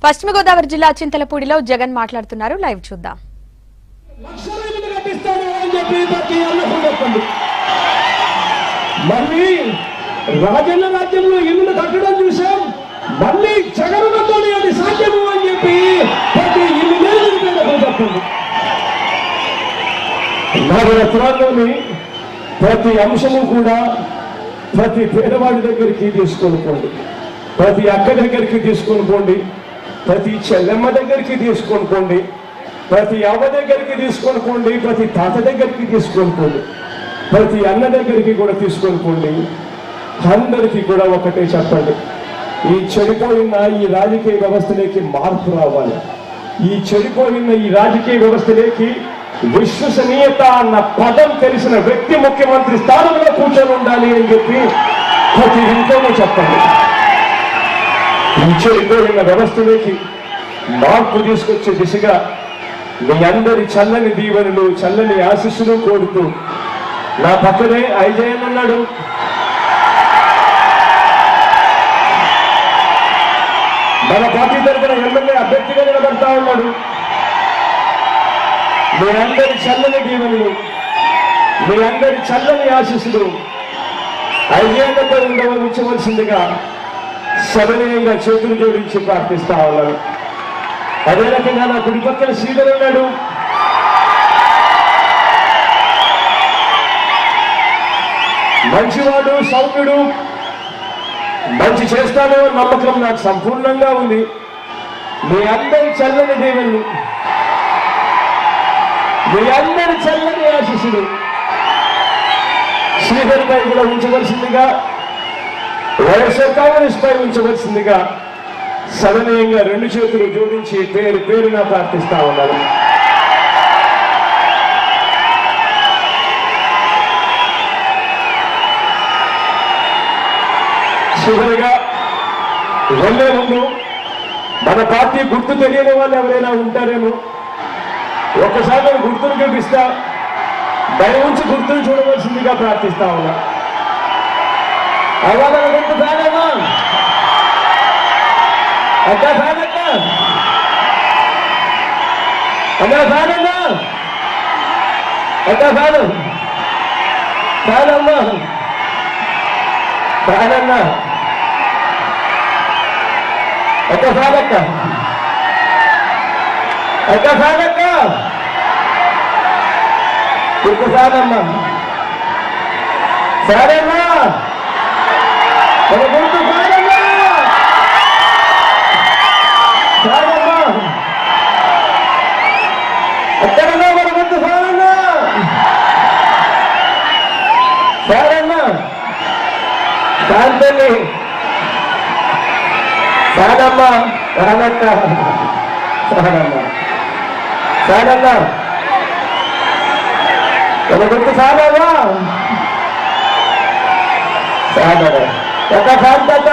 పశ్చిమ గోదావరి జిల్లా చింతలపూడిలో జగన్ మాట్లాడుతున్నారు. లైవ్ చూద్దాం. మళ్ళీ రాజన్న రాజ్యంలో ఇల్లు కట్టడం చూసాం. మళ్ళీ జగన్తో అది సాధ్యము అని చెప్పి ప్రతి ఇల్లు చెప్పండి. నవరత్నాల్లోని ప్రతి అంశము కూడా ప్రతి పేదవాడి దగ్గరికి తీసుకొని పోండి, ప్రతి అక్క దగ్గరికి తీసుకొని పోండి, ప్రతి చెల్లెమ్మ దగ్గరికి తీసుకొని పోండి, ప్రతి అవ్వ దగ్గరికి తీసుకొని పోండి, ప్రతి తాత దగ్గరికి తీసుకొని పోండి, ప్రతి అన్న దగ్గరికి కూడా తీసుకొని పోండి. అందరికీ కూడా ఒకటే చెప్పండి, ఈ చెడిపోయిన ఈ రాజకీయ వ్యవస్థలోకి మార్పు రావాలి. ఈ చెడిపోయిన ఈ రాజకీయ వ్యవస్థలోకి విశ్వసనీయత అన్న పదం తెలిసిన వ్యక్తి ముఖ్యమంత్రి స్థానంలో కూర్చొని ఉండాలి అని చెప్పి ప్రతి ఇంట్లోనూ చెప్పండి. ఈ చెడిపోయిన వ్యవస్థలోకి మార్పు తీసుకొచ్చే దిశగా మీ అందరి చల్లని దీవెనలు, చల్లని ఆశీస్సులు కోరుతూ నా పక్కనే ఐజయన్ ఉన్నాడు. మన పార్టీ తరఫున ఎమ్మెల్యే అభ్యర్థిగా నిలబడతా ఉన్నాడు. మీ అందరి చల్లని దీవెనలు, మీ అందరి చల్లని ఆశీస్సులు ఐజయన్పై ఉంచవలసిందిగా సవినయంగా చేతులు జోడించి ప్రార్థిస్తా ఉన్నాను. అదే రకంగా నా కుడి పక్కన శ్రీధర్ ఉన్నాడు. మంచివాడు, సౌమ్యుడు, మంచి చేస్తానో నమ్మకం నాకు సంపూర్ణంగా ఉంది. మీ అందరి చల్లని దీవెనలు, మీ అందరి చల్లని ఆశీస్సులు శ్రీధర్ పై కూడా ఉంచవలసిందిగా, వైఎస్ఆర్ కాంగ్రెస్ పై ఉంచవలసిందిగా సవినయంగా రెండు చేతులు జోడించి పేరు పేరున ప్రార్థిస్తా ఉన్నారు. చివరిగా వెళ్ళే ముందు మన పార్టీ గుర్తు తెలియని వాళ్ళు ఎవరైనా ఉంటారేమో, ఒక్కసారి గుర్తును చూపిస్తా, దయ ఉంచి గుర్తును చూడవలసిందిగా ప్రార్థిస్తా ఉన్నా. అలా గుర్తు సాగమా అక్క, సాగక్క అలా సాగమ్మా, అక్క సాగు సాగమ్మా, సాగన్నా అక్క, సాగక్క అక్క, సాగక్క గుర్తు సాగమ్మా, సాగమ్మా గుర్తు సాగమ్మా, సాగమ్మా అక్కడన్నా మన గుర్తు సాగన్నా, సాగమ్మా శాంతని సాగమ్మా, సాగక్క సాగమ్మా, సాగన్నా మన గుర్తు సాగమ్మా, సాగ ఒక శాంతక్క